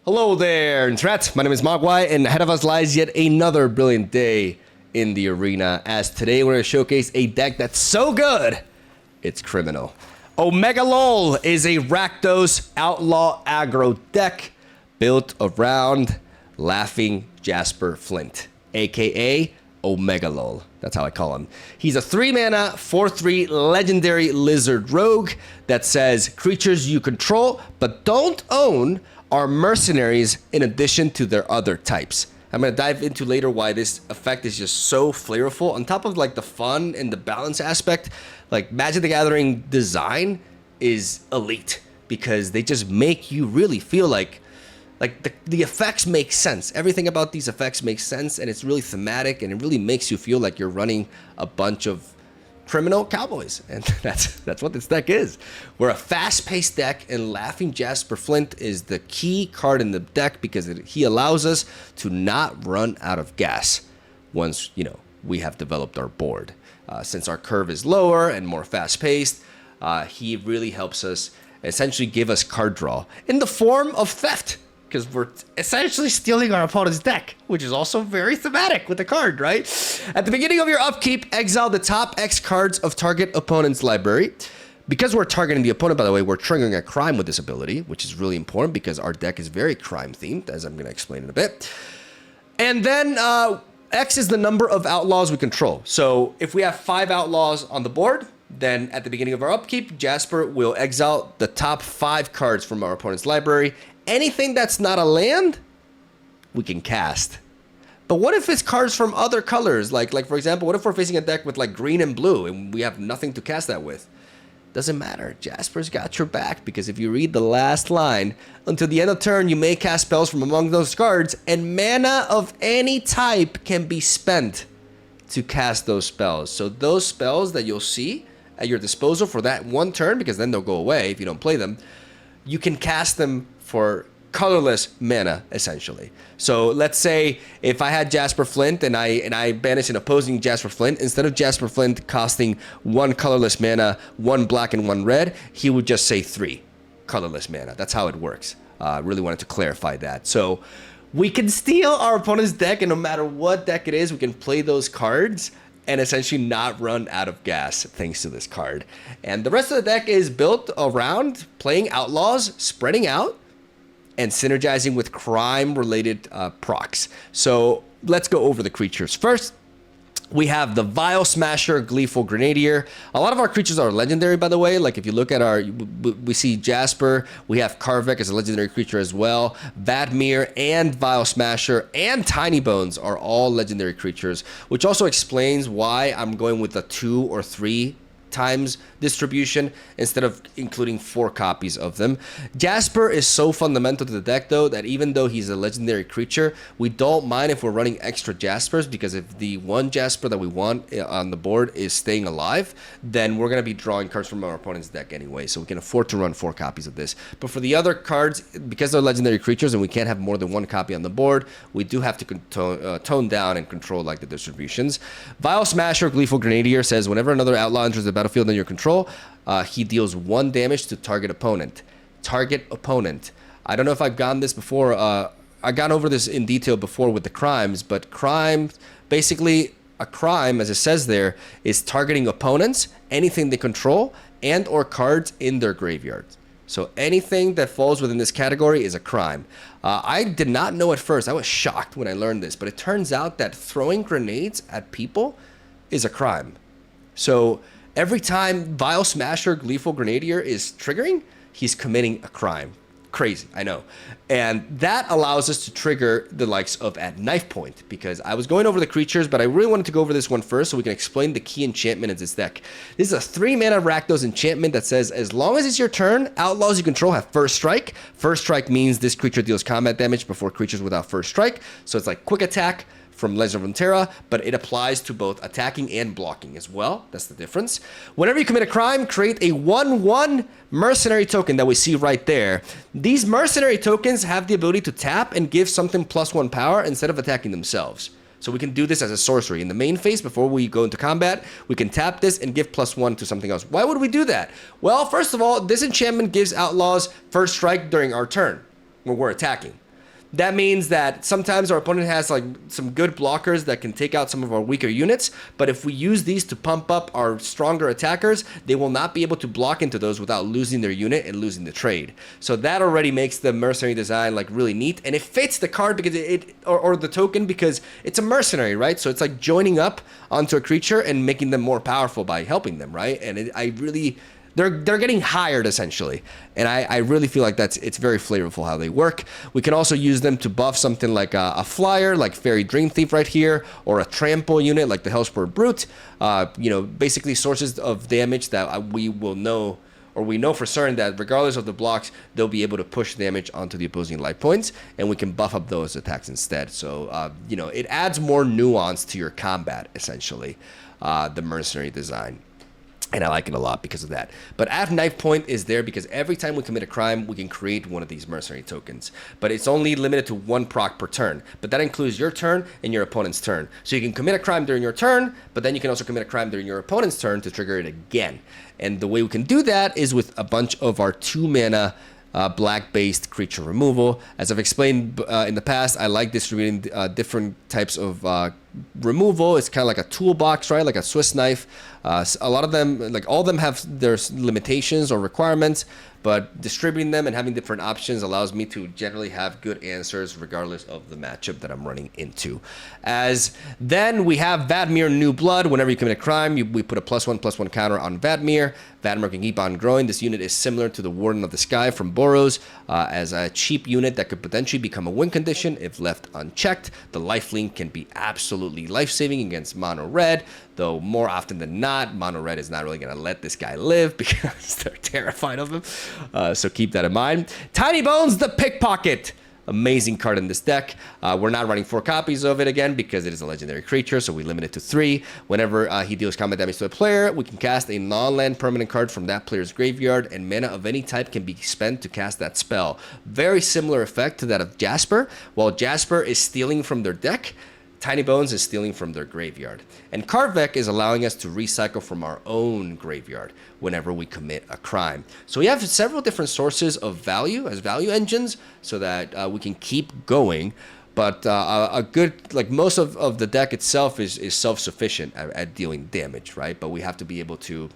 Hello there, Internet. My name is Mogwai, and ahead of us lies yet another brilliant day in the arena, as today we're going to showcase a deck that's so good, it's criminal. Omegalol is a Rakdos Outlaw aggro deck built around Laughing Jasper Flint, aka Omegalol. That's how I call him. He's a 3-mana, 4/3 legendary lizard rogue that says creatures you control but don't own are mercenaries in addition to their other types. I'm going to dive into later why this effect is just so flavorful. On top of like the fun and the balance aspect, like Magic the Gathering design is elite because they just make you really feel like the effects make sense. Everything about these effects makes sense, and it's really thematic, and it really makes you feel like you're running a bunch of criminal cowboys, and that's what this deck is. We're a fast-paced deck, and Laughing Jasper Flint is the key card in the deck because he allows us to not run out of gas once we have developed our board. Since our curve is lower and more fast-paced, he really helps us essentially give us card draw in the form of theft, because we're essentially stealing our opponent's deck, which is also very thematic with the card, right? At the beginning of your upkeep, exile the top X cards of target opponent's library. Because we're targeting the opponent, by the way, we're triggering a crime with this ability, which is really important because our deck is very crime-themed, as I'm going to explain in a bit. And then X is the number of outlaws we control. So if we have 5 outlaws on the board, then at the beginning of our upkeep, Jasper will exile the top 5 cards from our opponent's library. Anything that's not a land, we can cast. But what if it's cards from other colors? Like for example, what if we're facing a deck with like green and blue and we have nothing to cast that with? Doesn't matter. Jasper's got your back, because if you read the last line, until the end of turn, you may cast spells from among those cards, and mana of any type can be spent to cast those spells. So those spells that you'll see at your disposal for that one turn, because then they'll go away if you don't play them, you can cast them for colorless mana, essentially. So let's say if I had Jasper Flint and I banish an opposing Jasper Flint, instead of Jasper Flint costing 1 colorless mana, 1 black and 1 red, he would just say 3 colorless mana. That's how it works. Really wanted to clarify that. So we can steal our opponent's deck, and no matter what deck it is, we can play those cards and essentially not run out of gas thanks to this card. And the rest of the deck is built around playing outlaws, spreading out, and synergizing with crime-related procs. So let's go over the creatures. First, we have the Vile Smasher, Gleeful Grenadier. A lot of our creatures are legendary, by the way. Like if you look at we see Jasper, we have Karvik as a legendary creature as well. Vadmir and Vile Smasher and Tiny Bones are all legendary creatures, which also explains why I'm going with a 2 or 3 times distribution instead of including 4 copies of them. Jasper is so fundamental to the deck, though, that even though he's a legendary creature, we don't mind if we're running extra Jaspers, because if the one Jasper that we want on the board is staying alive, then we're going to be drawing cards from our opponent's deck anyway, so we can afford to run 4 copies of this. But for the other cards, because they're legendary creatures and we can't have more than 1 copy on the board, we do have to tone down and control like the distributions. Vile Smasher, Gleeful Grenadier says whenever another outlaw enters the battlefield in your control, he deals 1 damage to target opponent. Target opponent. I don't know if I've gone this before. I've gone over this in detail before with the crimes, but crime, basically a crime, as it says there, is targeting opponents, anything they control, and or cards in their graveyards. So anything that falls within this category is a crime. I did not know at first. I was shocked when I learned this, but it turns out that throwing grenades at people is a crime. So every time Vile Smasher, Gleeful Grenadier is triggering, he's committing a crime. Crazy, I know. And that allows us to trigger the likes of at Knife Point, because I was going over the creatures, but I really wanted to go over this one first so we can explain the key enchantment in this deck. This is a 3-mana Rakdos enchantment that says, as long as it's your turn, outlaws you control have first strike. First strike means this creature deals combat damage before creatures without first strike. So it's like quick attack from Legend of Runeterra, but it applies to both attacking and blocking as well. That's the difference. Whenever you commit a crime, create a 1/1 mercenary token that we see right there. These mercenary tokens have the ability to tap and give something +1 power instead of attacking themselves. So we can do this as a sorcery. In the main phase, before we go into combat, we can tap this and give +1 to something else. Why would we do that? Well, first of all, this enchantment gives outlaws first strike during our turn when we're attacking. That means that sometimes our opponent has like some good blockers that can take out some of our weaker units, but if we use these to pump up our stronger attackers, they will not be able to block into those without losing their unit and losing the trade. So that already makes the mercenary design like really neat, and it fits the card because or the token, because it's a mercenary, right? So it's like joining up onto a creature and making them more powerful by helping them, right? And they're getting hired essentially, and I really feel like it's very flavorful how they work. We can also use them to buff something like a flyer, like Fairy Dream Thief right here, or a trample unit like the Hellspur Brute. You know, basically sources of damage that we will know, or we know for certain that regardless of the blocks, they'll be able to push damage onto the opposing life points, and we can buff up those attacks instead. So you know, it adds more nuance to your combat essentially, the mercenary design. And I like it a lot because of that. But Add Knife Point is there because every time we commit a crime, we can create one of these mercenary tokens. But it's only limited to 1 proc per turn. But that includes your turn and your opponent's turn. So you can commit a crime during your turn, but then you can also commit a crime during your opponent's turn to trigger it again. And the way we can do that is with a bunch of our 2-mana black-based creature removal. As I've explained in the past, I like distributing different types of removal. It's kind of like a toolbox, right? Like a Swiss knife. A lot of them, like all of them, have their limitations or requirements, but distributing them and having different options allows me to generally have good answers regardless of the matchup that I'm running into. As then we have Vadmir New Blood. Whenever you commit a crime, we put a +1/+1 counter on Vadmir. Vadmir can keep on growing. This unit is similar to the Warden of the Sky from Boros, as a cheap unit that could potentially become a win condition if left unchecked. The lifelink can be absolutely life-saving against mono red, though more often than not, mono red is not really going to let this guy live because they're terrified of him. So keep that in mind. Tiny Bones, the Pickpocket. Amazing card in this deck. We're not running 4 copies of it again because it is a legendary creature, so we limit it to 3. Whenever he deals combat damage to a player, we can cast a non-land permanent card from that player's graveyard, and mana of any type can be spent to cast that spell. Very similar effect to that of Jasper. While Jasper is stealing from their deck, Tiny Bones is stealing from their graveyard. And Karvek is allowing us to recycle from our own graveyard whenever we commit a crime. So we have several different sources of value as value engines so that we can keep going. But a good, like most of the deck itself is self-sufficient at dealing damage, right? But we have to be able to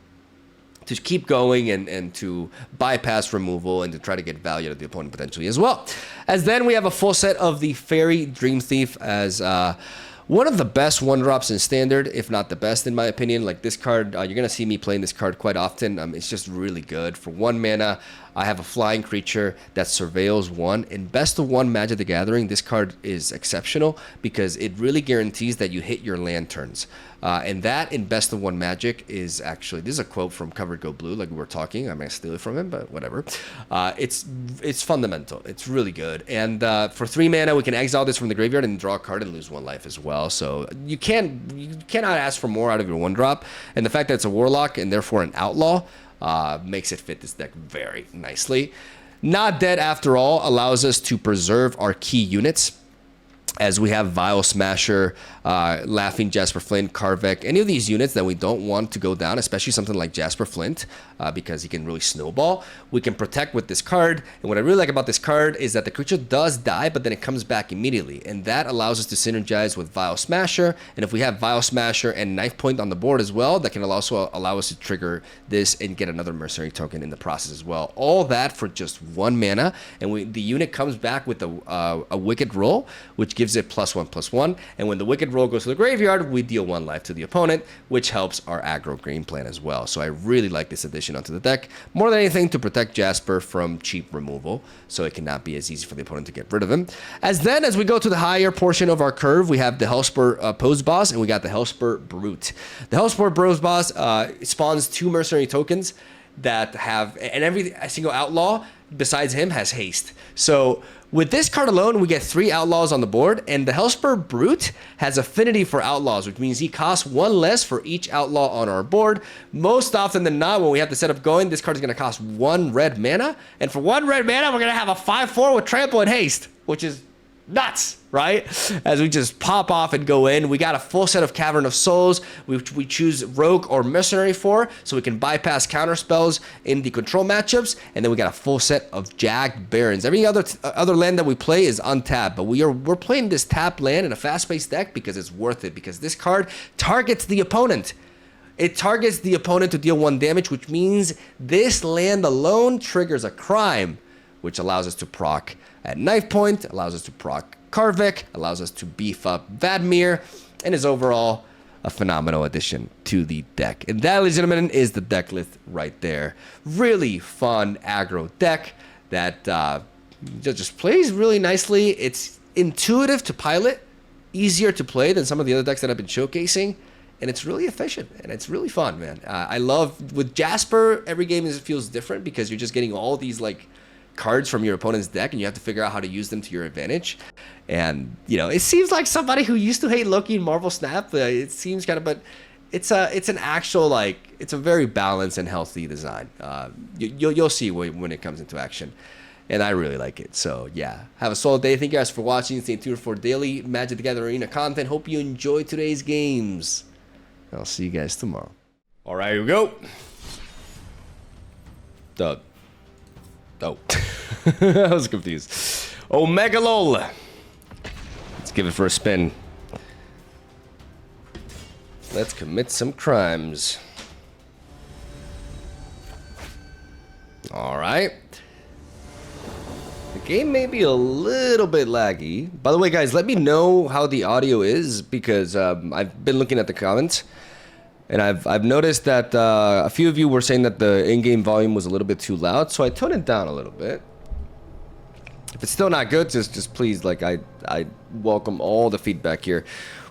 keep going and to bypass removal and to try to get value out of the opponent potentially as well. As then we have a full set of the Fairy Dream Thief as one of the best 1-drops in Standard, if not the best in my opinion. Like this card, you're going to see me playing this card quite often. It's just really good. For 1 mana, I have a flying creature that surveils 1. In Best of 1 Magic the Gathering, this card is exceptional because it really guarantees that you hit your land turns. And that in Best of 1 Magic is actually, this is a quote from Covered Go Blue, like we were talking. I'm going to steal it from him, but whatever. It's fundamental. It's really good. And for 3 mana, we can exile this from the graveyard and draw a card and lose 1 life as well. So you cannot ask for more out of your 1-drop. And the fact that it's a Warlock and therefore an Outlaw makes it fit this deck very nicely. Not Dead After All allows us to preserve our key units, as we have Vile Smasher, Laughing Jasper Flint, Karvek, any of these units that we don't want to go down, especially something like Jasper Flint, because he can really snowball. We can protect with this card, and what I really like about this card is that the creature does die, but then it comes back immediately, and that allows us to synergize with Vile Smasher, and if we have Vile Smasher and Knife Point on the board as well, that can also allow us to trigger this and get another Mercenary token in the process as well. All that for just 1 mana, and the unit comes back with a Wicked Roll, which gives it +1/+1, and when the Wicked Roll goes to the graveyard, we deal 1 life to the opponent, which helps our aggro game plan as well. So I really like this addition onto the deck, more than anything to protect Jasper from cheap removal, so it cannot be as easy for the opponent to get rid of him. As we go to the higher portion of our curve, we have the Hellspur Pose Boss, and we got the Hellspur Brute. The Hellspur Pose Boss spawns 2 mercenary tokens that have, and every single outlaw besides him has haste. So with this card alone, we get 3 outlaws on the board, and the Hellspur Brute has affinity for outlaws, which means he costs 1 less for each outlaw on our board. Most often than not, when we have the setup going, this card is going to cost 1 red mana, and for 1 red mana, we're going to have a 5/4 with trample and haste, which is nuts, right? As we just pop off and go in. We got a full set of Cavern of Souls, which we choose Rogue or Mercenary for, so we can bypass counter spells in the control matchups. And then we got a full set of Jagged Barrens. Every other land that we play is untapped, but we're playing this tap land in a fast-paced deck because it's worth it, because this card targets the opponent. It targets the opponent to deal 1 damage, which means this land alone triggers a crime, which allows us to proc at knife point, allows us to proc Karvik, allows us to beef up Vadmir, and is overall a phenomenal addition to the deck. And that, ladies and gentlemen, is the deck list right there. Really fun aggro deck that just plays really nicely. It's intuitive to pilot, easier to play than some of the other decks that I've been showcasing, and it's really efficient, and it's really fun, man. I love, with Jasper, every game feels different because you're just getting all these, like, cards from your opponent's deck, and you have to figure out how to use them to your advantage. And you know, it seems like somebody who used to hate Loki and Marvel Snap, it seems kind of, but it's an actual, like, it's a very balanced and healthy design. You'll see when it comes into action, and I really like it. So yeah, have a solid day. Thank you guys for watching. Stay tuned for daily Magic the Gathering Arena content. Hope you enjoyed today's games. I'll see you guys tomorrow. All right, here we go. Oh, I was confused. Oh, Megalol. Let's give it for a spin. Let's commit some crimes. All right. The game may be a little bit laggy. By the way, guys, let me know how the audio is, because I've been looking at the comments. And I've noticed that a few of you were saying that the in-game volume was a little bit too loud, so I toned it down a little bit. If it's still not good, just please, like, I welcome all the feedback here.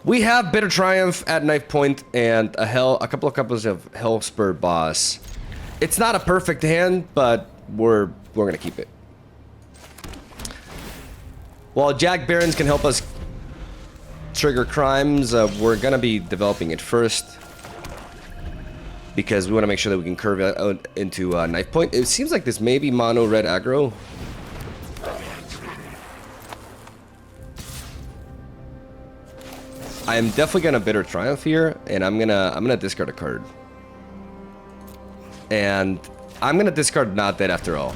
We have Bitter Triumph at knife point and a couple of Hellspur Boss. It's not a perfect hand, but we're gonna keep it. While Jagged Barrens can help us trigger crimes, we're gonna be developing it first, because we want to make sure that we can curve it out into knife point. It seems like this may be mono red aggro. I am definitely gonna Bitter Triumph here, and I'm gonna discard a card. And I'm gonna discard Not Dead after all.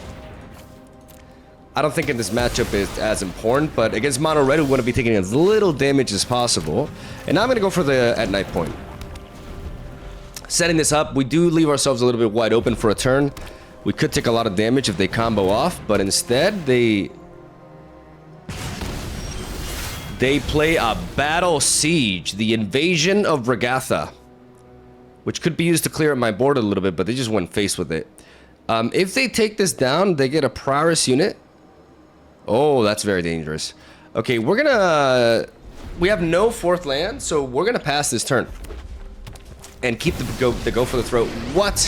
I don't think in this matchup is as important, but against mono red, we want to be taking as little damage as possible. And I'm gonna go for the at knife point. Setting this up, we do leave ourselves a little bit wide open for a turn. We could take a lot of damage if they combo off, but instead they play a Battle Siege, the Invasion of Regatha, which could be used to clear up my board a little bit, but they just went face with it. If they take this down, they get a Prowess unit. Oh, that's very dangerous. Okay, we have no 4th land, so we're gonna pass this turn. And keep the go for the throat. What?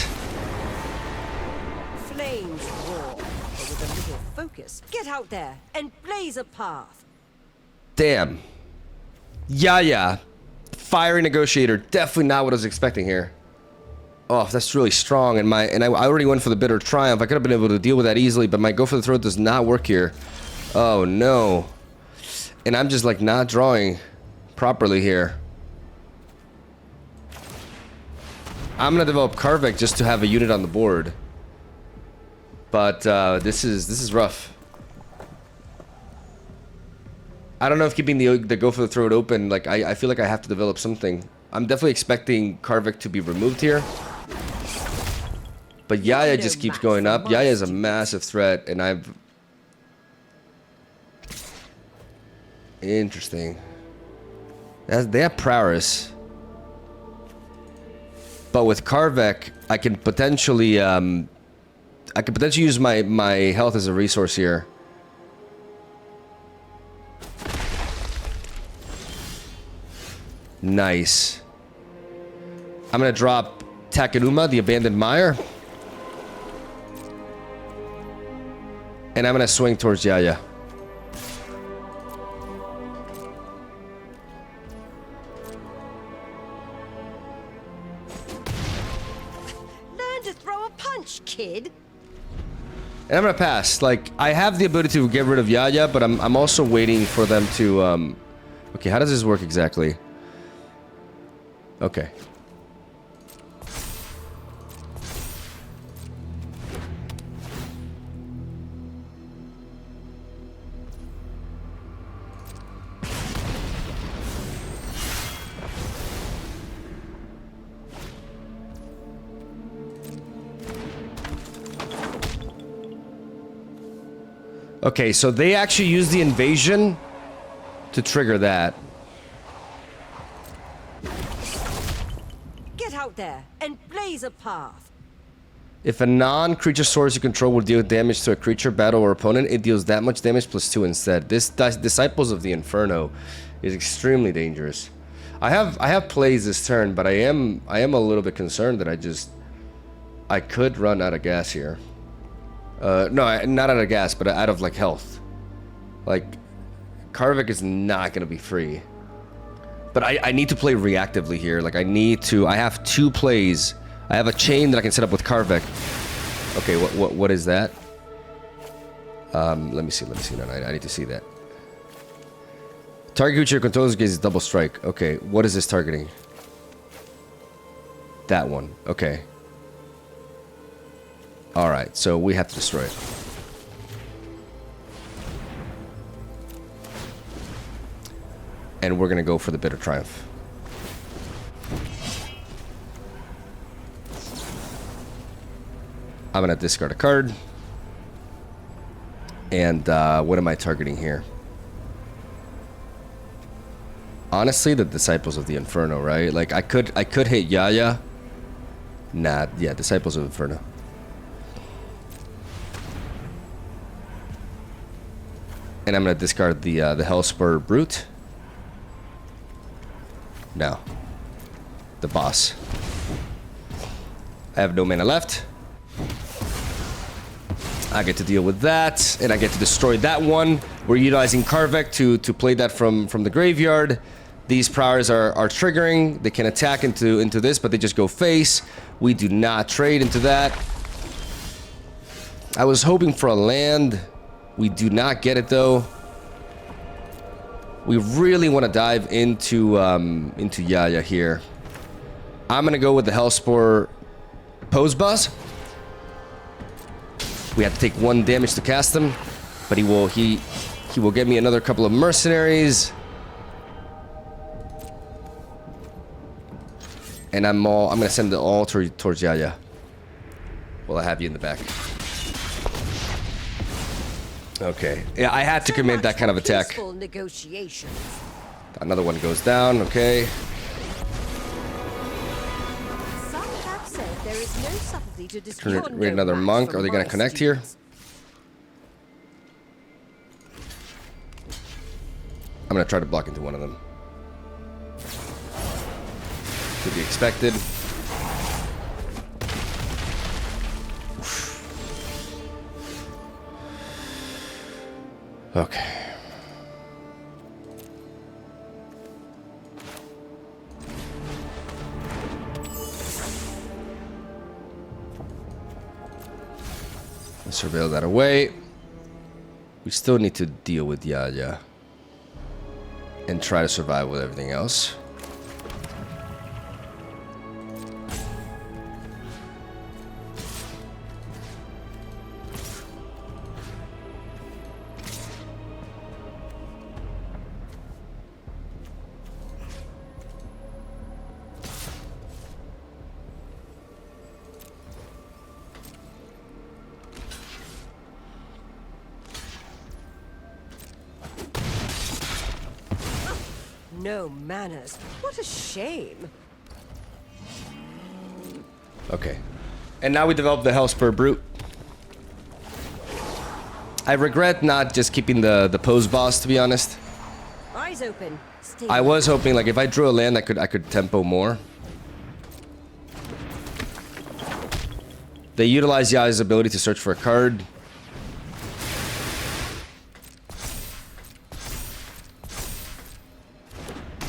Flames roar, but with a little focus. Get out there and blaze a path. Damn. Yeah. Fiery Negotiator. Definitely not what I was expecting here. Oh, that's really strong. And I already went for the Bitter Triumph. I could have been able to deal with that easily, but my go for the throat does not work here. Oh no. And I'm just, like, not drawing properly here. I'm gonna develop Karvik just to have a unit on the board, but this is rough. I don't know if keeping the go for the throat open, like, I feel like I have to develop something. I'm definitely expecting Karvik to be removed here, but Yaya just keeps going up. Yaya is a massive threat, and interesting. They have Prowess. But with Karvik, I can potentially use my health as a resource here. Nice. I'm gonna drop Takenuma, the Abandoned Mire, and I'm gonna swing towards Yaya. Learn to throw a punch, kid. And I'm gonna pass. Like, I have the ability to get rid of Yaya, but I'm also waiting for them to, Okay, how does this work exactly? Okay. Okay, so they actually use the invasion to trigger that. Get out there and blaze a path. If a non-creature source you control will deal damage to a creature, battle, or opponent, it deals that much damage plus 2 instead. This Disciples of the Inferno is extremely dangerous. I have plays this turn, but I am a little bit concerned that I could run out of gas here. No, not out of gas, but out of, like, health. Like, Karvik is not going to be free. But I need to play reactively here. Like, I have 2 plays. I have a chain that I can set up with Karvik. Okay, what is that? Let me see. No, I need to see that. Target creature controls gains double strike. Okay, what is this targeting? That one. Okay. Alright, so we have to destroy it. And we're gonna go for the Bitter Triumph. I'm gonna discard a card. And what am I targeting here? Honestly, the Disciples of the Inferno, right? Like, I could hit Yaya. Nah, yeah, Disciples of Inferno. And I'm gonna discard the Hellspur Brute. No. The boss. I have no mana left. I get to deal with that, and I get to destroy that one. We're utilizing Karvik to play that from the graveyard. These prowers are triggering. They can attack into this, but they just go face. We do not trade into that. I was hoping for a land. We do not get it though. We really want to dive into Yaya here. I'm gonna go with the Hellspore Pose Buzz. We have to take 1 damage to cast him, but he will get me another couple of mercenaries. And I'm gonna send it all towards Yaya. Well, I have you in the back. Okay. Yeah, I had to commit that kind of attack. Another one goes down, okay. Some have said there is no subtlety to Create another monk. Are they gonna connect here? I'm gonna try to block into one of them. To be expected. Okay. Let's surveil that away. We still need to deal with Yaya. And try to survive with everything else. No manners. What a shame. Okay. And now we develop the Hellspur Brute. I regret not just keeping the pose boss, to be honest. Eyes open. Stay I was hoping, like, if I drew a land, I could tempo more. They utilize Yaya's ability to search for a card.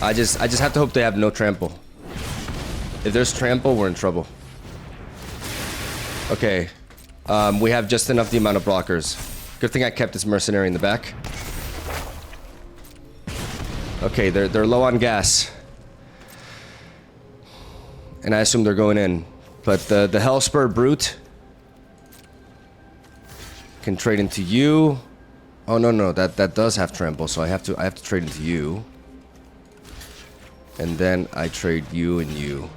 I just have to hope they have no trample. If there's trample, we're in trouble. Okay. We have just enough the amount of blockers. Good thing I kept this mercenary in the back. Okay, they're low on gas. And I assume they're going in. But the Hellspur Brute can trade into you. Oh no, that does have trample, so I have to trade into you. And then I trade you and you.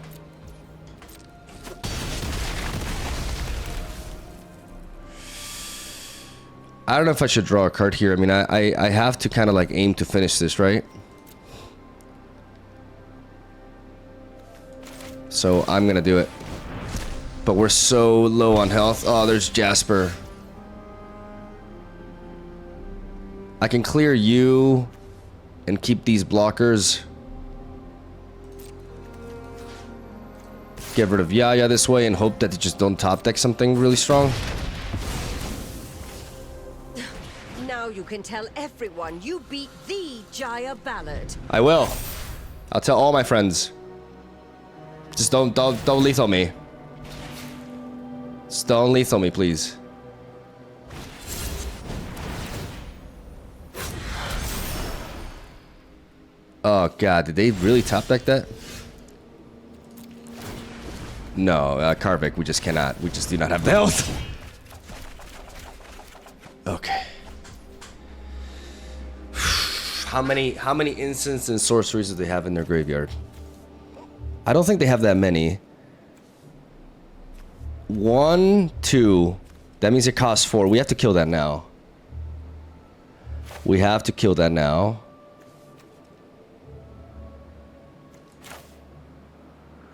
I don't know if I should draw a card here. I mean, I have to kind of like aim to finish this, right? So I'm gonna do it. But we're so low on health. Oh, there's Jasper. I can clear you and keep these blockers. Get rid of Yaya this way and hope that they just don't top deck something really strong. Now you can tell everyone you beat the Jaya Ballad. I will. I'll tell all my friends. Just don't lethal me. Just don't lethal me, please. Oh god, did they really top deck that? No, Karvik, we just cannot. We just do not have the health. Okay. How many instants and sorceries do they have in their graveyard? I don't think they have that many. 1, 2. That means it costs 4. We have to kill that now. We have to kill that now.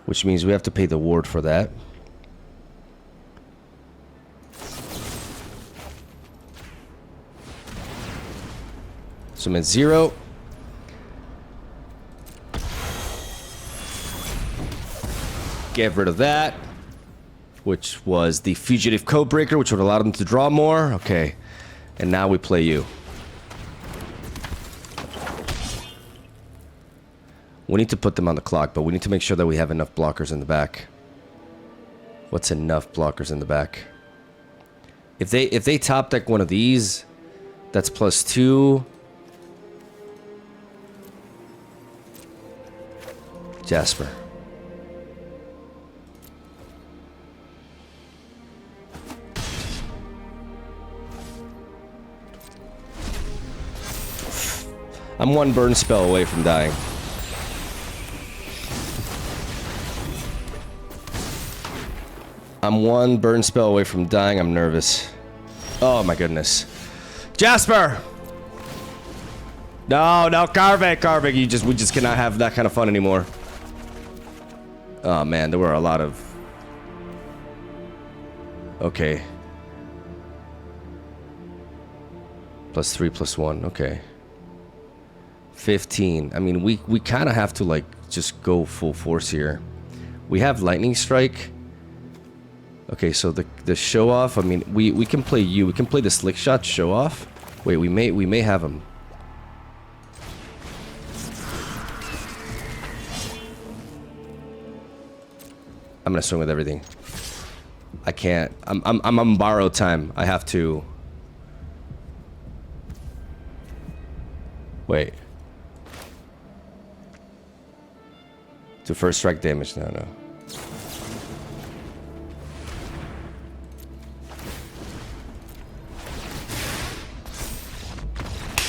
Which means we have to pay the ward for that. So I'm at 0. Get rid of that. Which was the Fugitive Codebreaker, which would allow them to draw more. Okay. And now we play you. We need to put them on the clock, but we need to make sure that we have enough blockers in the back. What's enough blockers in the back? If they top deck one of these, that's +2. Jasper. I'm 1 burn spell away from dying. I'm 1 burn spell away from dying. I'm nervous. Oh my goodness. Jasper! No, Karvik, we just cannot have that kind of fun anymore. Oh man, there were a lot of... Okay. +3, +1, okay. 15. I mean, we kind of have to like just go full force here. We have Lightning Strike. Okay, so the show off. I mean, we can play you. We can play the Slick Shot show off. Wait, we may have him. I'm gonna swing with everything. I can't. I'm on borrowed time. I have to. Wait. To first strike damage. No.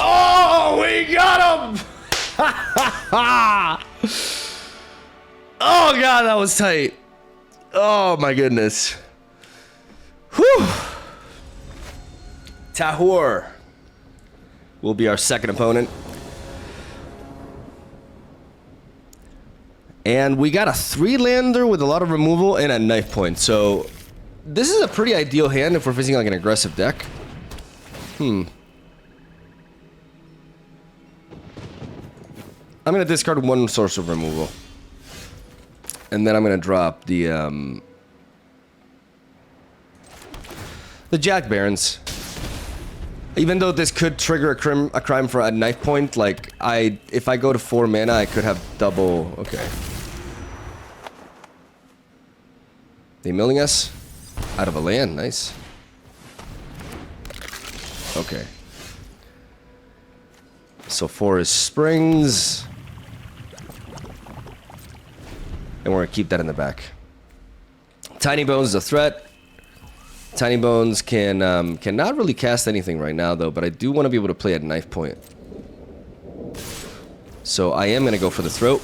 Oh, we got him! Oh god, that was tight. Oh my goodness. Whew. Tahor will be our second opponent. And we got a 3-lander with a lot of removal and a knife point. So this is a pretty ideal hand if we're facing like an aggressive deck. I'm gonna discard 1 source of removal. And then I'm gonna drop the Jack Barons. Even though this could trigger a crime for a knife point, like if I go to 4 mana, I could have double. Okay. They milling us out of a land, nice. Okay. So Forest Springs. And we're going to keep that in the back. Tiny Bones is a threat. Tiny Bones cannot really cast anything right now, though, but I do want to be able to play at knife point. So I am going to go for the throat.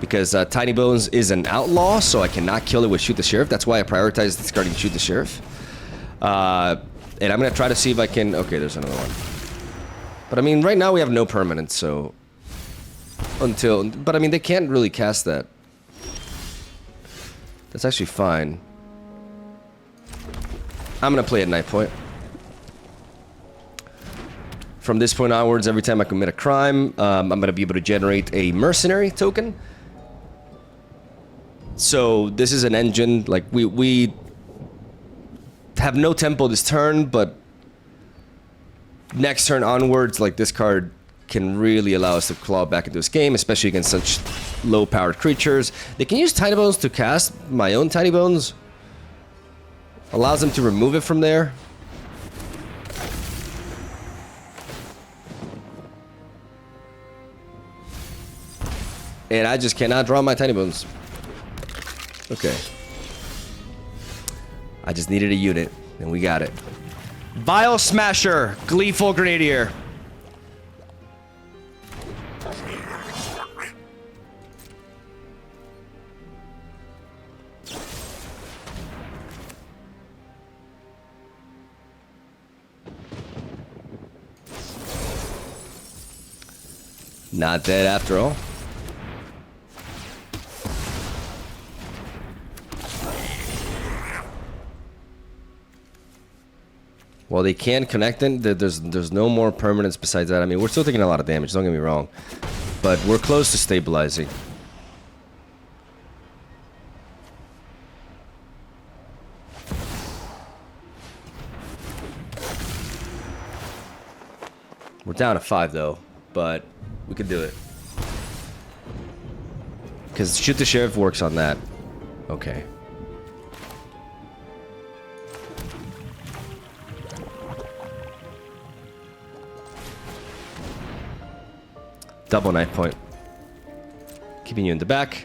Because Tiny Bones is an outlaw, so I cannot kill it with Shoot the Sheriff. That's why I prioritize discarding Shoot the Sheriff. And I'm going to try to see if I can... Okay, there's another one. But I mean, right now we have no permanence, so... Until... But I mean, they can't really cast that. That's actually fine. I'm going to play at knife point. From this point onwards, every time I commit a crime, I'm going to be able to generate a mercenary token. So this is an engine. Like, we have no tempo this turn, but next turn onwards, like, this card can really allow us to claw back into this game, especially against such low-powered creatures. They can use Tiny Bones to cast my own Tiny Bones. Allows them to remove it from there. And I just cannot draw my Tiny Bones. Okay. I just needed a unit, and we got it. Vile Smasher, Gleeful Grenadier. Not dead after all. Well, they can connect it. There's no more permanence besides that. I mean, we're still taking a lot of damage, don't get me wrong. But we're close to stabilizing. We're down to 5, though. But we could do it. Because Shoot the Sheriff works on that. Okay. Double knife point. Keeping you in the back.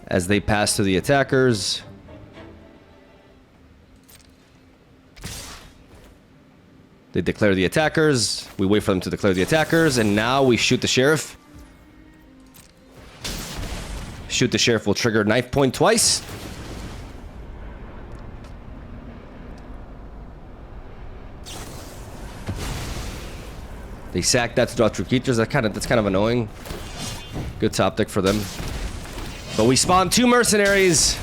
As they pass to the attackers. They declare the attackers. We wait for them to declare the attackers. And now we shoot the sheriff. Shoot the sheriff will trigger knife point twice. They sack that to draw 2 creatures. That's kind of annoying. Good top deck for them. But we spawn 2 mercenaries,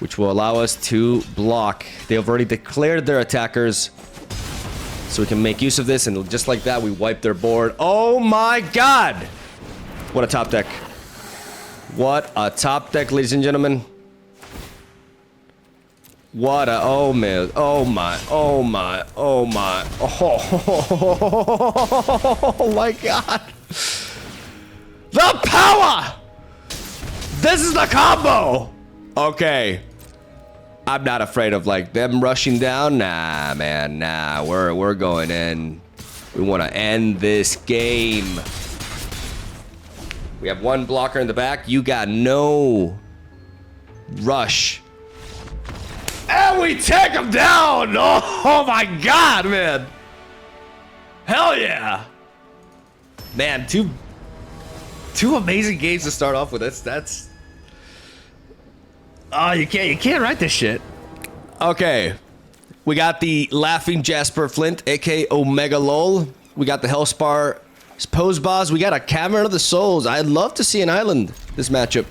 which will allow us to block. They have already declared their attackers, so we can make use of this, and just like that, we wipe their board. Oh my god! What a top deck. What a top deck, ladies and gentlemen. What a... Oh, man. Oh, my. Oh, my. Oh, my. Oh, my god. The power! This is the combo! Okay. I'm not afraid of, like, them rushing down. Nah, man. Nah. We're going in. We want to end this game. We have 1 blocker in the back. You got no rush. And we take him down! Oh my god, man! Hell yeah! Man, two amazing games to start off with. That's... Oh, you can't write this shit. Okay. We got the Laughing Jasper Flint, aka Omega Lol. We got the Hellspar Pose Boss. We got a Cavern of the Souls. I'd love to see an island this matchup.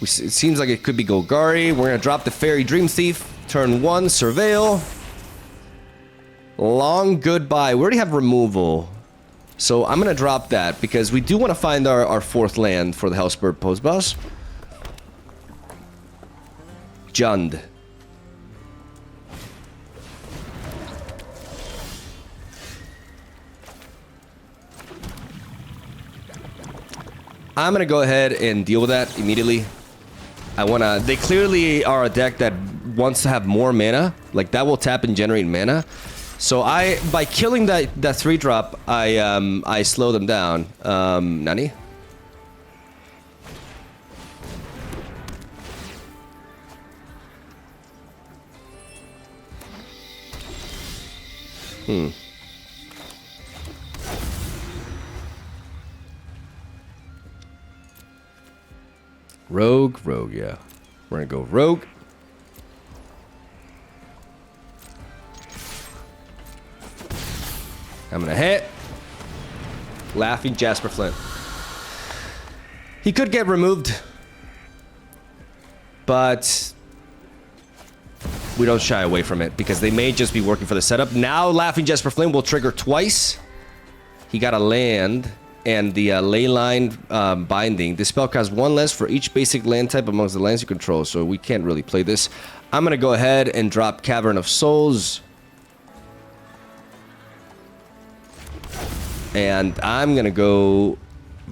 It seems like it could be Golgari. We're going to drop the Fairy Dream Thief. Turn 1, Surveil. Long Goodbye. We already have removal. So I'm gonna drop that because we do want to find our fourth land for the Hellspur post boss. Jund. I'm gonna go ahead and deal with that immediately. I wanna. They clearly are a deck that wants to have more mana. Like that will tap and generate mana. So by killing that 3-drop, I slow them down. Nani? Rogue, yeah. We're gonna go Rogue. I'm gonna hit. Laughing Jasper Flint. He could get removed, but we don't shy away from it because they may just be working for the setup. Now Laughing Jasper Flint will trigger twice. He got a land and the Leyline Binding. This spell costs 1 less for each basic land type amongst the lands you control, so we can't really play this. I'm gonna go ahead and drop Cavern of Souls. And I'm gonna go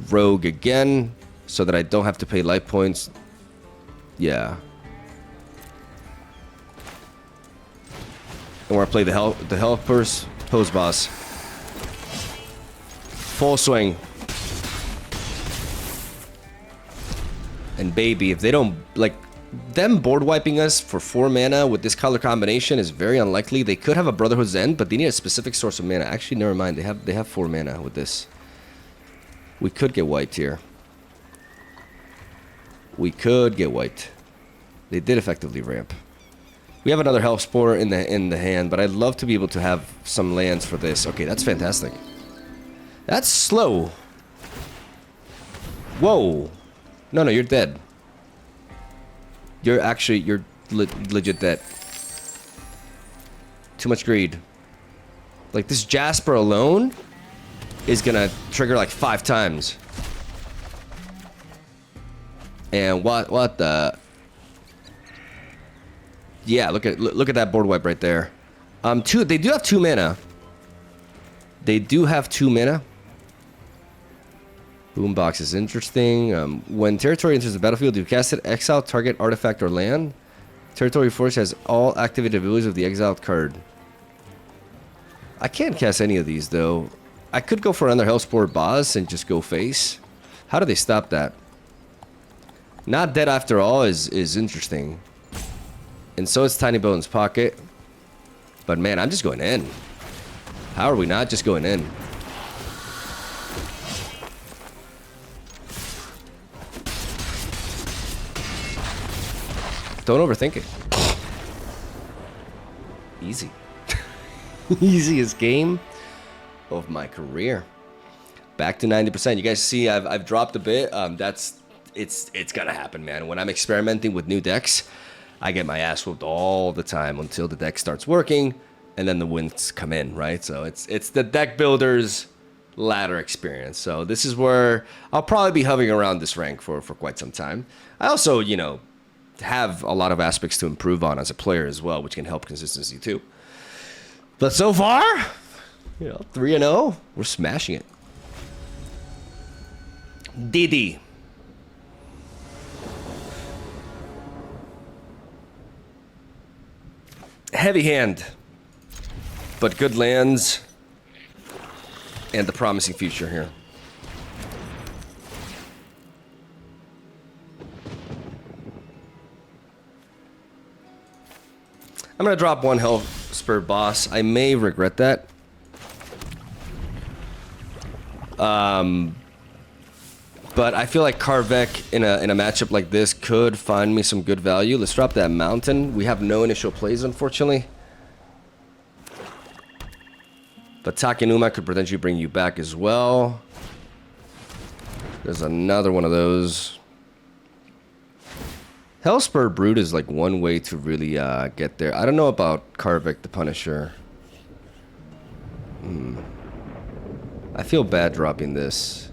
Rogue again so that I don't have to pay life points. Yeah. And we're gonna play the Helper's Pose Boss. Full swing. And baby, if they don't, like, them board wiping us for 4 mana with this color combination is very unlikely. They could have a Brotherhood's End, but they need a specific source of mana. Actually, never mind. They have 4 mana with this. We could get wiped here. We could get wiped. They did effectively ramp. We have another Hellspore in the hand, but I'd love to be able to have some lands for this. Okay, that's fantastic. That's slow. Whoa. No, you're dead. You're legit dead. Too much greed. Like, this Jasper alone is gonna trigger like 5 times. And what the... Yeah, look at that board wipe right there. They do have 2 mana. They do have 2 mana. Boombox is interesting. When territory enters the battlefield, you cast it, exile target artifact or land. Territory force has all activated abilities of the exiled card. I can't cast any of these though. I could go for another Hellspore boss and just go face. How do they stop that? Not dead after all is interesting. And so is Tiny Bone's Pocket. But man, I'm just going in. How are we not just going in? Don't overthink it. Easy. Easiest game of my career. Back to 90%. You guys see I've dropped a bit. It's gonna happen, man. When I'm experimenting with new decks, I get my ass whooped all the time until the deck starts working, and then the wins come in, right? So it's the deck builder's ladder experience. So this is where I'll probably be hovering around this rank for quite some time. I also, you know, have a lot of aspects to improve on as a player as well, which can help consistency too. But so far, you know, 3-0, we're smashing it. Didi. Heavy hand, but good lands and the promising future here. I'm gonna drop 1 Hellspur boss. I may regret that. But I feel like Karvek in a matchup like this could find me some good value. Let's drop that mountain. We have no initial plays, unfortunately. But Takenuma could potentially bring you back as well. There's another one of those. Hellspur Brood is like one way to really get there. I don't know about Karvik the Punisher. I feel bad dropping this.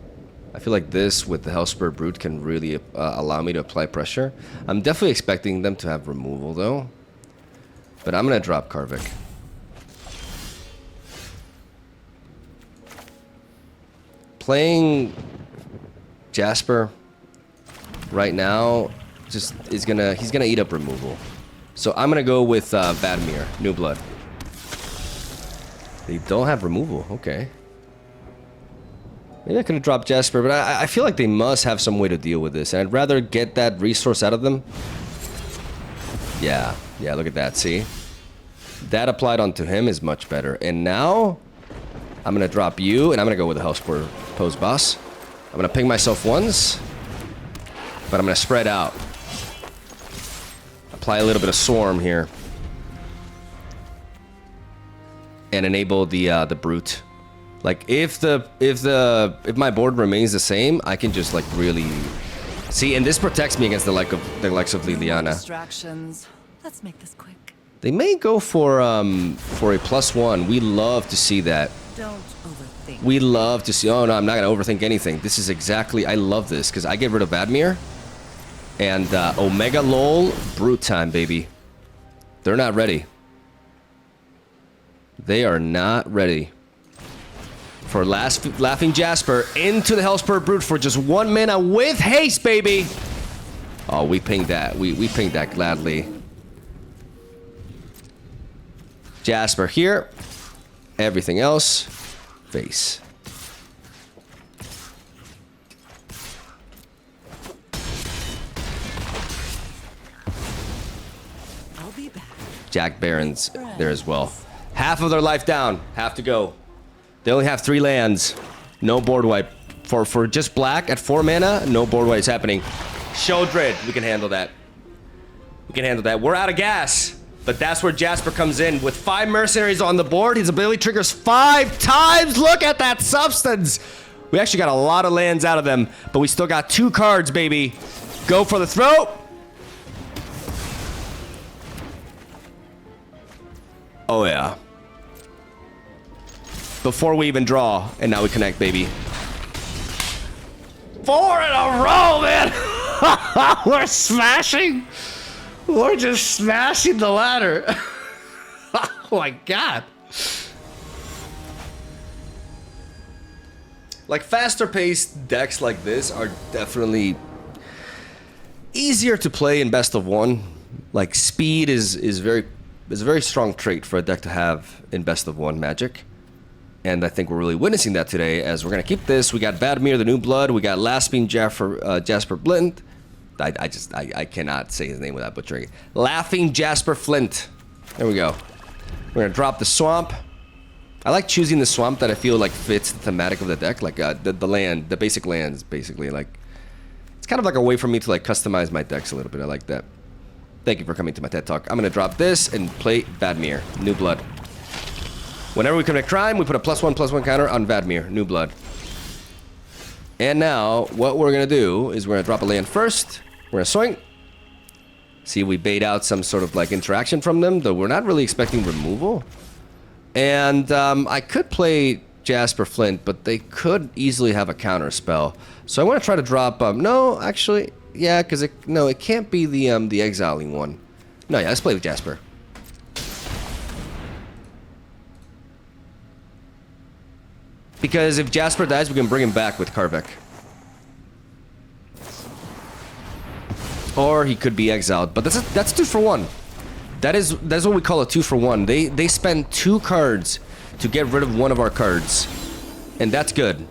I feel like this with the Hellspur Brute can really allow me to apply pressure. I'm definitely expecting them to have removal though. But I'm gonna drop Karvik. Playing Jasper right now just is he's gonna eat up removal. So I'm gonna go with Vadmir, New Blood. They don't have removal, okay. Maybe I could have dropped Jasper, but I feel like they must have some way to deal with this. And I'd rather get that resource out of them. Yeah, look at that, see? That applied onto him is much better. And now, I'm gonna drop you, and I'm gonna go with the Hellspur Pose Boss. I'm gonna ping myself once, but I'm gonna spread out. Apply a little bit of Swarm here. And enable the Brute. Like if my board remains the same, I can just like really see, and this protects me against the likes of Liliana. Distractions. Let's make this quick. They may go for a +1. We love to see that. Don't overthink. We love to see. Oh no, I'm not gonna overthink anything. This is exactly. I love this because I get rid of Vadmir, and Omega Lol Brute time, baby. They're not ready. They are not ready. For Laughing Jasper into the Hellspur Brute for just 1 mana with haste, baby. Oh, we pinged that. We pinged that gladly. Jasper here. Everything else, face. I'll be back. Jack Barons there as well. Half of their life down. Have to go. They only have 3 lands. No board wipe. For just black at 4 mana, no board wipe is happening. Sheoldred, we can handle that. We can handle that. We're out of gas. But that's where Jasper comes in. With 5 mercenaries on the board, his ability triggers 5 times. Look at that substance. We actually got a lot of lands out of them, but we still got 2 cards, baby. Go for the throat. Oh, yeah. Before we even draw, and now we connect, baby. 4 in a row, man! We're smashing! We're just smashing the ladder. Oh my god. Like, faster paced decks like this are definitely easier to play in best of 1. Like, speed is a very strong trait for a deck to have in best of 1 Magic. And I think we're really witnessing that today, as we're going to keep this. We got Vadmir, the New Blood. We got Laughing Jasper Flint. I cannot say his name without butchering it. Laughing Jasper Flint. There we go. We're going to drop the Swamp. I like choosing the Swamp that I feel like fits the thematic of the deck. Like the basic lands, basically. Like, it's kind of like a way for me to like customize my decks a little bit. I like that. Thank you for coming to my TED Talk. I'm going to drop this and play Vadmir, New Blood. Whenever we commit a crime, we put a +1/+1 counter on Vadmir, New Blood. And now, what we're going to do is we're going to drop a land first. We're going to swing. See if we bait out some sort of like interaction from them, though we're not really expecting removal. And I could play Jasper Flint, but they could easily have a counter spell. So I want to try to drop... no, actually, yeah, because it can't be the exiling one. No, yeah, let's play with Jasper. Because if Jasper dies, we can bring him back with Karvik. Or he could be exiled, but that's 2 for 1. That's what we call a 2 for 1. They spend 2 cards to get rid of one of our cards, and that's good.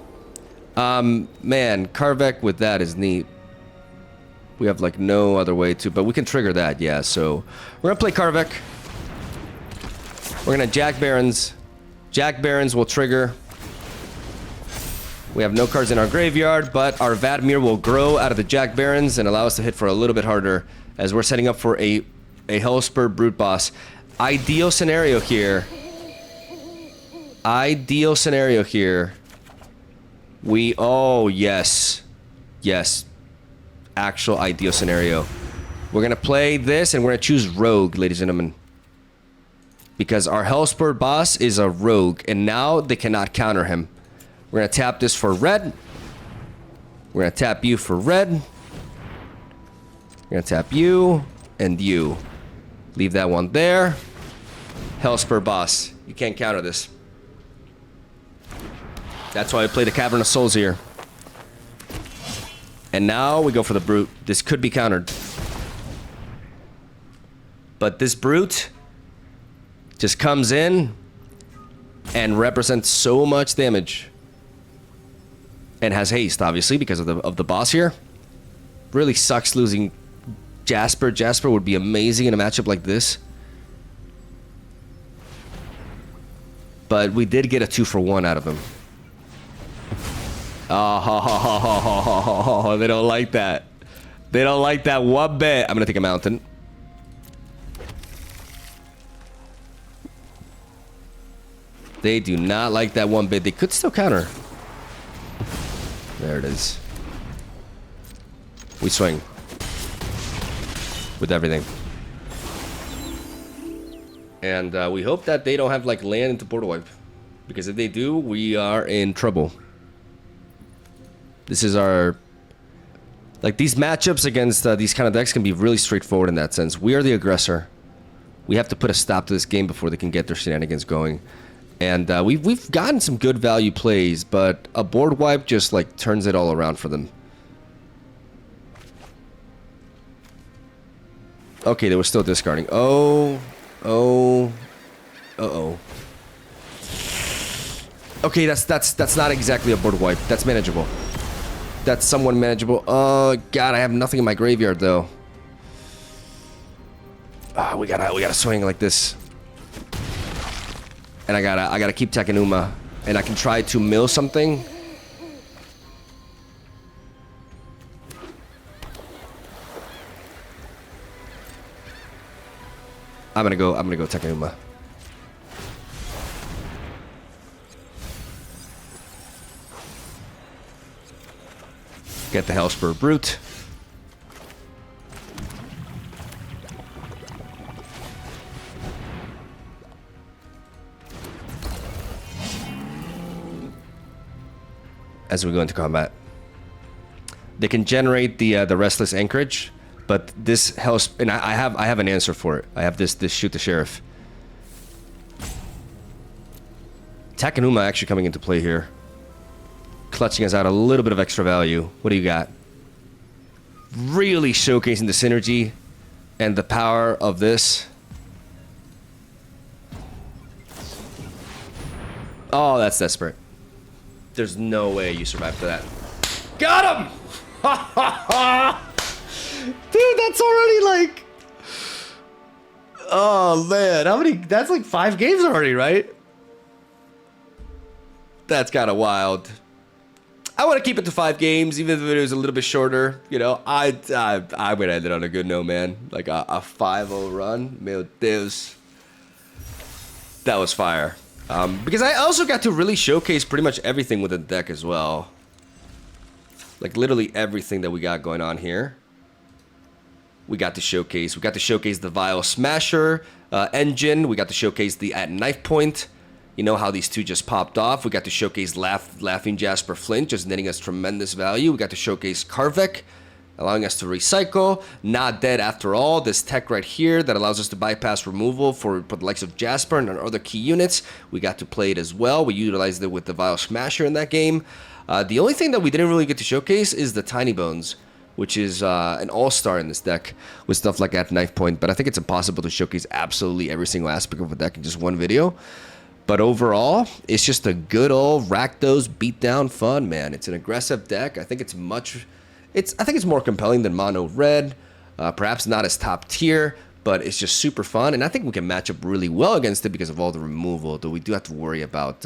Man, Karvik with that is neat. We have like no other way to, but we can trigger that, yeah. So we're gonna play Karvik. We're gonna Jack Barons. Jack Barons will trigger. We have no cards in our graveyard, but our Vadmir will grow out of the Jack Barons and allow us to hit for a little bit harder as we're setting up for a Hellspur Brute Boss. Ideal scenario here. Ideal scenario here. Oh, yes. Yes. Actual ideal scenario. We're going to play this and we're going to choose Rogue, ladies and gentlemen. Because our Hellspur Boss is a Rogue, and now they cannot counter him. We're going to tap this for red. We're going to tap you for red. We're going to tap you and you. Leave that one there. Hellspur boss. You can't counter this. That's why I play the Cavern of Souls here. And now we go for the Brute. This could be countered. But this Brute just comes in and represents so much damage. And has haste, obviously, because of the boss here. Really sucks losing Jasper. Jasper would be amazing in a matchup like this. But we did get a 2-for-1 out of him. Oh, they don't like that. They don't like that one bit. I'm gonna take a mountain. They do not like that one bit. They could still counter. There it is. We swing. With everything. And we hope that they don't have like land into Portal Wipe. Because if they do, we are in trouble. This is our... Like, these matchups against these kind of decks can be really straightforward in that sense. We are the aggressor. We have to put a stop to this game before they can get their shenanigans going. And we've gotten some good value plays, but a board wipe just, like, turns it all around for them. Okay, they were still discarding. Oh. Uh-oh. Okay, that's not exactly a board wipe. That's manageable. That's somewhat manageable. Oh god, I have nothing in my graveyard though. We gotta swing like this. And I gotta keep Takenuma. And I can try to mill something. I'm gonna go Takenuma. Get the Hellspur Brute. As we go into combat. They can generate the Restless Anchorage, but this Hellspur, and I have an answer for it. I have this Shoot the Sheriff. Takenuma actually coming into play here. Clutching us out a little bit of extra value. What do you got? Really showcasing the synergy and the power of this. Oh, that's desperate. There's no way you survived that. Got him! Dude, that's already like... Oh, man. How many... That's like 5 games already, right? That's kind of wild. I want to keep it to 5 games, even if it was a little bit shorter. You know, I would end it on a good note, man. Like a 5-0 run. Meu Deus. That was fire. Because I also got to really showcase pretty much everything with the deck as well. Like literally everything that we got going on here. We got to showcase. We got to showcase the Vial Smasher engine. We got to showcase the at knife point. You know how these two just popped off. We got to showcase Laughing Jasper Flint, just netting us tremendous value. We got to showcase Karvek, allowing us to recycle. Not dead after all. This tech right here that allows us to bypass removal for the likes of Jasper and other key units. We got to play it as well. We utilized it with the Vial Smasher in that game. The only thing that we didn't really get to showcase is the Tiny Bones, which is an all-star in this deck with stuff like at knife point. But I think it's impossible to showcase absolutely every single aspect of a deck in just one video. But overall, it's just a good old Rakdos beatdown fun, man. It's an aggressive deck. I think it's more compelling than Mono Red. Perhaps not as top tier, but it's just super fun. And I think we can match up really well against it because of all the removal. Though we do have to worry about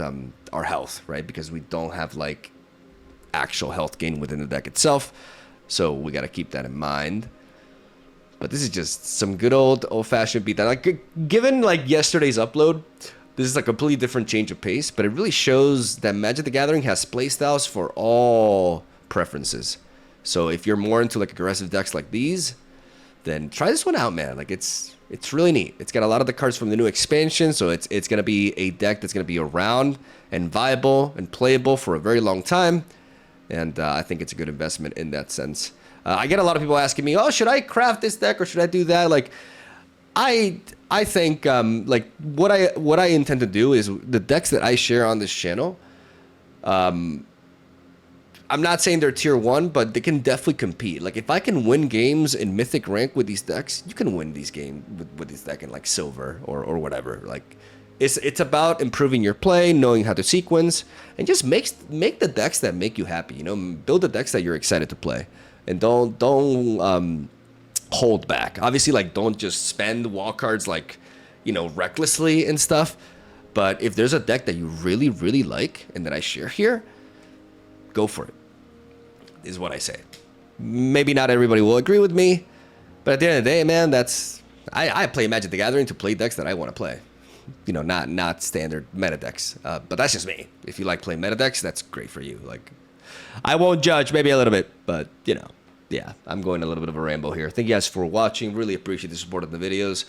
our health, right? Because we don't have like actual health gain within the deck itself. So we got to keep that in mind. But this is just some good old-fashioned beatdown. Like, given like yesterday's upload, this is a completely different change of pace, but it really shows that Magic the Gathering has playstyles for all preferences. So if you're more into like aggressive decks like these, then try this one out, man. Like it's really neat. It's got a lot of the cards from the new expansion, so it's gonna be a deck that's gonna be around and viable and playable for a very long time. And I think it's a good investment in that sense. I get a lot of people asking me, "Oh, should I craft this deck or should I do that?" Like, I think like what I intend to do is the decks that I share on this channel. I'm not saying they're tier 1, but they can definitely compete. Like, if I can win games in Mythic rank with these decks, you can win these games with this deck in, like, Silver or whatever. Like, it's about improving your play, knowing how to sequence, and just make the decks that make you happy, you know? Build the decks that you're excited to play. And don't hold back. Obviously, like, don't just spend wall cards, like, you know, recklessly and stuff. But if there's a deck that you really, really like and that I share here, go for it, is what I say. Maybe not everybody will agree with me, but at the end of the day, man, I play Magic the Gathering to play decks that I want to play. You know, not standard meta decks. But that's just me. If you like playing meta decks, that's great for you. Like, I won't judge, maybe a little bit, but, you know, yeah, I'm going a little bit of a ramble here. Thank you guys for watching. Really appreciate the support of the videos.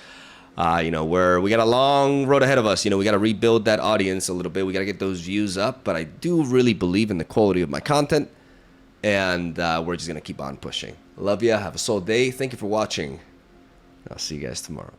You know, we got a long road ahead of us. You know, we got to rebuild that audience a little bit. We got to get those views up. But I do really believe in the quality of my content. And we're just going to keep on pushing. Love ya. Have a solid day. Thank you for watching. I'll see you guys tomorrow.